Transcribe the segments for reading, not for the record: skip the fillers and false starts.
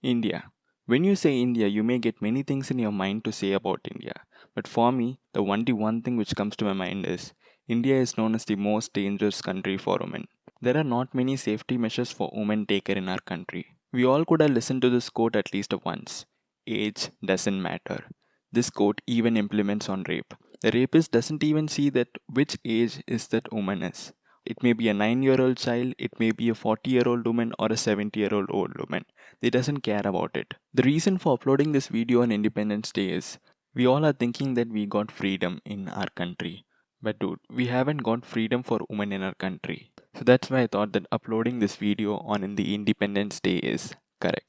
India. When you say India, you may get many things in your mind to say about India. But for me, the only one thing which comes to my mind is India is known as the most dangerous country for women. There are not many safety measures for women taken in our country. We all could have listened to this quote at least once. Age doesn't matter. This quote even implements on rape. The rapist doesn't even see that which age is that woman is. It may be a 9-year-old child, it may be a 40-year-old woman or a 70-year-old old woman. They doesn't care about it. The reason for uploading this video on Independence Day is we all are thinking that we got freedom in our country. But dude, we haven't got freedom for women in our country. So that's why I thought that uploading this video on in the Independence Day is correct.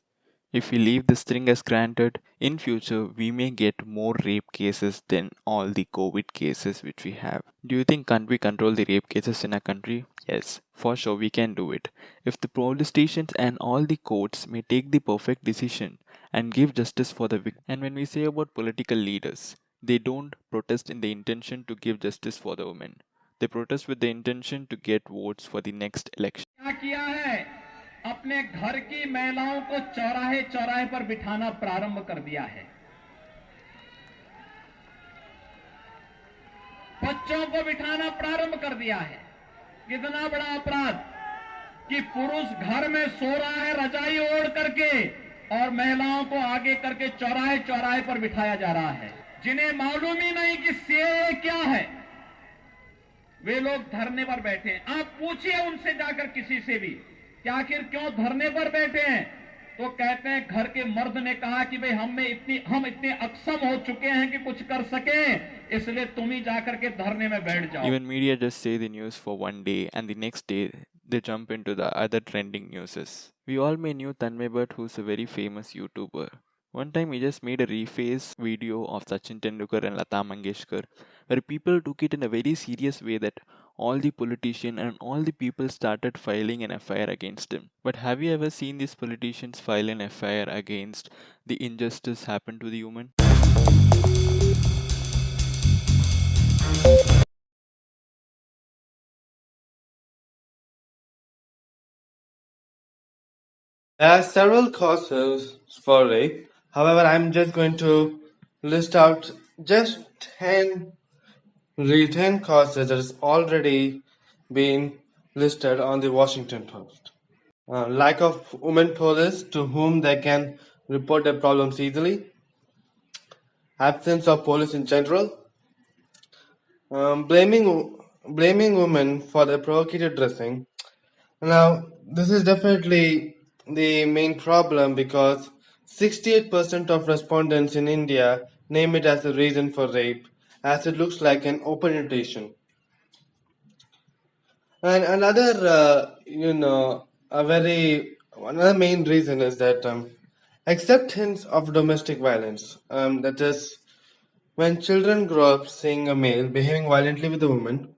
If we leave this thing as granted, in future we may get more rape cases than all the COVID cases which we have. Do you think can't we control the rape cases in our country? Yes, for sure we can do it. If the police stations and all the courts may take the perfect decision and give justice for the victim. And when we say about political leaders, they don't protest in the intention to give justice for the women. They protest with the intention to get votes for the next election. क्या किया है? अपने घर की महिलाओं को चौराहे चौराहे पर बिठाना प्रारंभ कर दिया है। बच्चों को बिठाना प्रारंभ कर दिया है। कितना बड़ा अपराध कि पुरुष घर में सो रहा है रजाई ओढ़ करके और महिलाओं को आगे करके चौराहे चौराहे पर बिठाया जा रहा है। जिन्हें मालूम ही नहीं कि सीएए क्या है, वे लोग धरने पर बैठे हैं। आप पूछिए उनसे जाकर किसी से भी कि आखिर क्यों धरने पर बैठे हैं, तो कहते हैं घर के मर्द ने कहा कि भाई हम इतने अक्षम हो चुके हैं कि कुछ कर सके, इसलिए तुम ही जाकर के धरने में बैठ जाओ। Even media just say the news for one day and the next day they jump into the other trending newses. We all may knew Tanmay Bhatt, who's a very famous YouTuber. One time he just made a reface video of Sachin Tendulkar and Lata Mangeshkar, where people took it in a very serious way that all the politicians and all the people started filing an FIR against him. But have you ever seen these politicians file an FIR against the injustice happened to the woman? There are several causes for rape. However, I'm just going to list out just 10 causes that has already been listed on the Washington Post. Lack of women police to whom they can report their problems easily. Absence of police in general. Blaming women for their provocative dressing. Now, this is definitely the main problem because 68% of respondents in India name it as a reason for rape, as it looks like an open invitation. And another, another main reason is that acceptance of domestic violence. That is, when children grow up seeing a male behaving violently with a woman,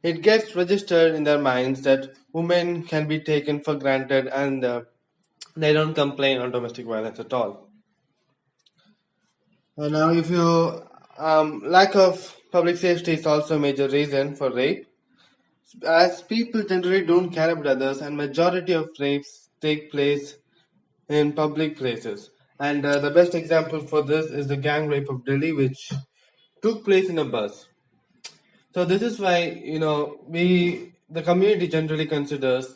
it gets registered in their minds that women can be taken for granted and they don't complain on domestic violence at all. Now, if you lack of public safety is also a major reason for rape, as people generally don't care about others, and majority of rapes take place in public places. And the best example for this is the gang rape of Delhi, which took place in a bus. So this is why the community generally considers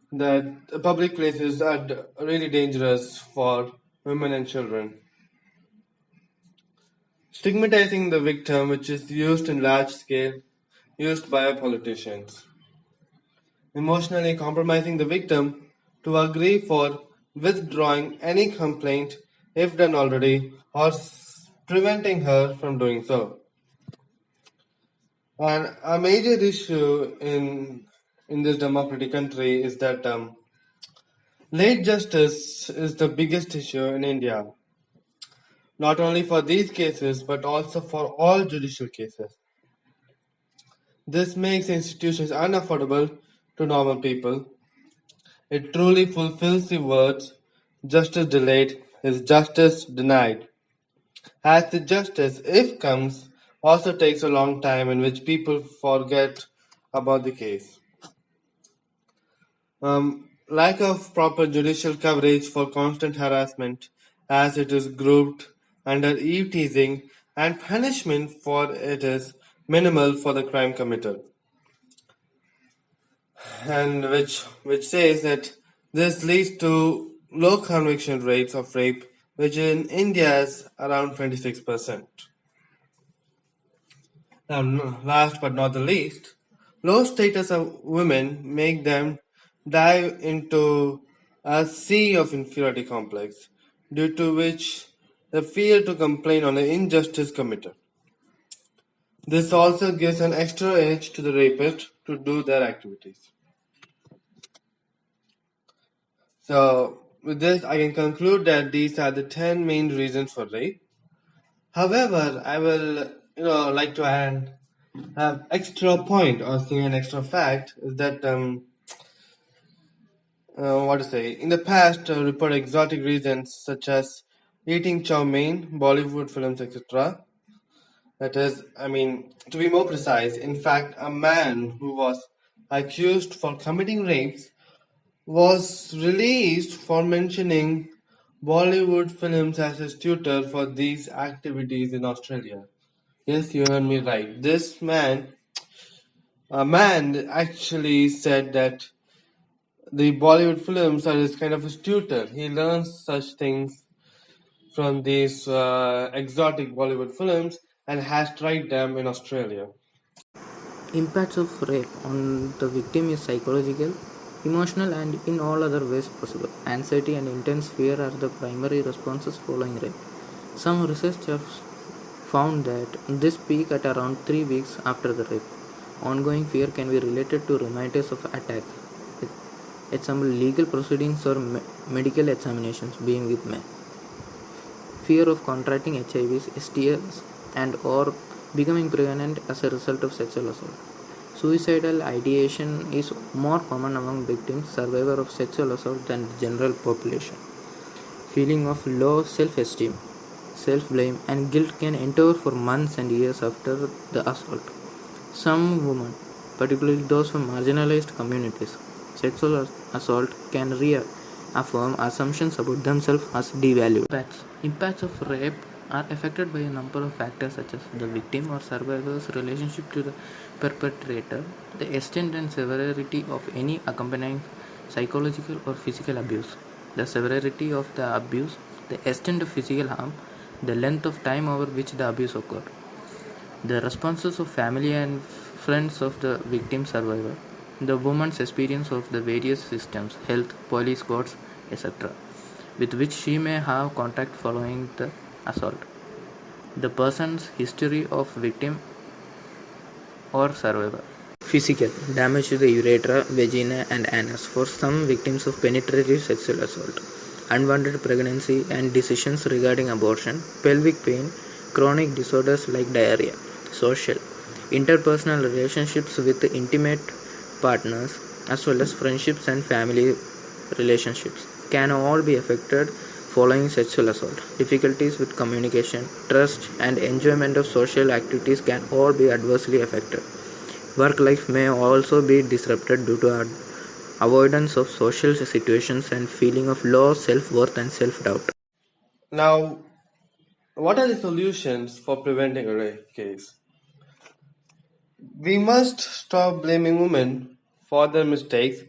that public places are really dangerous for women and children. Stigmatizing the victim, which is used in large scale, used by politicians. Emotionally compromising the victim to agree for withdrawing any complaint if done already, or preventing her from doing so. And a major issue in this democratic country is that late justice is the biggest issue in India. not only for these cases but also for all judicial cases. This makes institutions unaffordable to normal people. It truly fulfills the words, justice delayed is justice denied, as the justice, if comes, also takes a long time in which people forget about the case. Lack of proper judicial coverage for constant harassment, as it is grouped under eve teasing, and punishment for it is minimal for the crime committed, and which says that this leads to low conviction rates of rape, which in India is around 26%. Now, last but not the least, low status of women make them dive into a sea of inferiority complex, due to which they fear to complain on the injustice committed. This also gives an extra edge to the rapist to do their activities. So, with this, I can conclude that these are the 10 main reasons for rape. However, I will, like to add have extra point or say an extra fact is that what to say in the past report exotic reasons such as eating chow mein, Bollywood films, etc. That is, I mean, to be more precise, in fact, a man who was accused for committing rapes was released for mentioning Bollywood films as his tutor for these activities in Australia. Yes, you heard me right. A man actually said that the Bollywood films are his kind of his tutor. He learns such things from these exotic Bollywood films and has tried them in Australia. Impacts of rape on the victim is psychological, emotional, and in all other ways possible. Anxiety and intense fear are the primary responses following rape. Some research have found that this peak at around 3 weeks after the rape. Ongoing fear can be related to reminders of attack. Example, legal proceedings or medical examinations being with men. Fear of contracting HIVs, STIs, and or becoming pregnant as a result of sexual assault. Suicidal ideation is more common among victims, survivors of sexual assault than the general population. Feeling of low self-esteem, self-blame, and guilt can endure for months and years after the assault. Some women, particularly those from marginalized communities, sexual assault can reaffirm assumptions about themselves as devalued. Impacts of rape are affected by a number of factors such as the victim or survivor's relationship to the perpetrator, the extent and severity of any accompanying psychological or physical abuse, the severity of the abuse, the extent of physical harm, the length of time over which the abuse occurred, the responses of family and friends of the victim survivor, the woman's experience of the various systems, health, police courts, etc., with which she may have contact following the assault, the person's history of victim or survivor. Physical damage to the urethra, vagina, and anus for some victims of penetrative sexual assault, unwanted pregnancy and decisions regarding abortion, pelvic pain, chronic disorders like diarrhea. Social interpersonal relationships with intimate partners as well as friendships and family relationships can all be affected following sexual assault. Difficulties with communication, trust, and enjoyment of social activities can all be adversely affected. Work life may also be disrupted due to avoidance of social situations and feeling of low self-worth and self-doubt. Now, what are the solutions for preventing a rape case? We must stop blaming women for their mistakes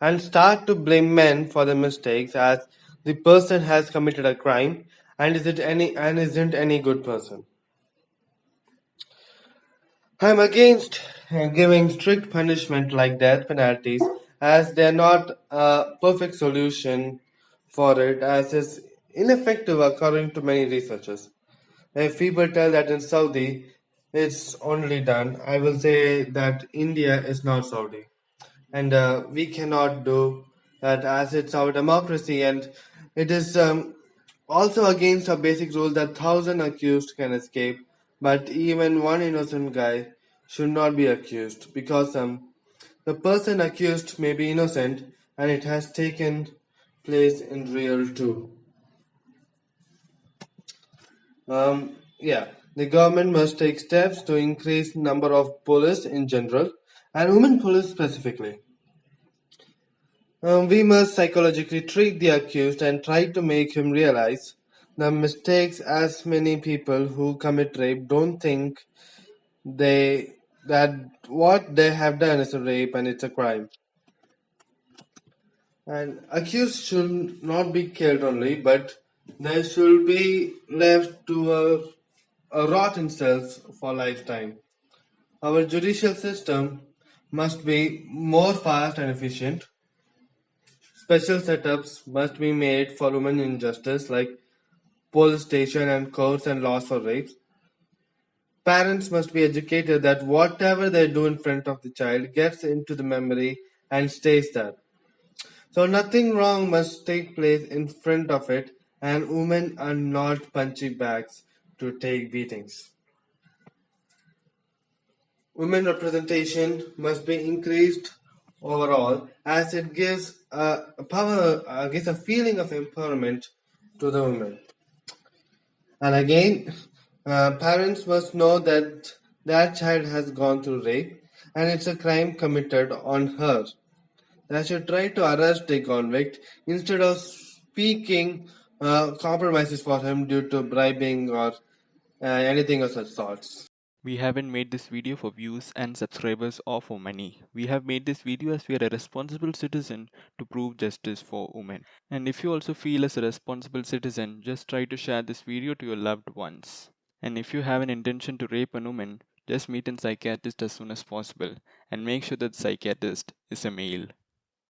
and start to blame men for their mistakes, as the person has committed a crime and isn't any good person. I'm against giving strict punishment like death penalties, as they're not a perfect solution for it, as it's ineffective according to many researchers. If people tell that in Saudi it's only done, I will say that India is not Saudi, and we cannot do that, as it's our democracy and it is Also against a basic rule that 1,000 accused can escape, but even one innocent guy should not be accused because the person accused may be innocent and it has taken place in real too. Yeah, the government must take steps to increase number of police in general and women police specifically. We must psychologically treat the accused and try to make him realize the mistakes, as many people who commit rape don't think they that what they have done is a rape and it's a crime. And accused should not be killed only, but they should be left to a rot in cells for lifetime. Our judicial system must be more fast and efficient. Special setups must be made for women in justice, like police station and courts and laws for rapes. Parents must be educated that whatever they do in front of the child gets into the memory and stays there. So nothing wrong must take place in front of it, and women are not punchy bags to take beatings. Women representation must be increased overall, as it gives a power, gives a feeling of empowerment to the women. And again, parents must know that their child has gone through rape and it's a crime committed on her. They should try to arrest the convict instead of speaking compromises for him due to bribing or anything of such sorts. We haven't made this video for views and subscribers or for money. We have made this video as we are a responsible citizen to prove justice for women. And if you also feel as a responsible citizen, just try to share this video to your loved ones. And if you have an intention to rape a woman, just meet a psychiatrist as soon as possible and make sure that psychiatrist is a male.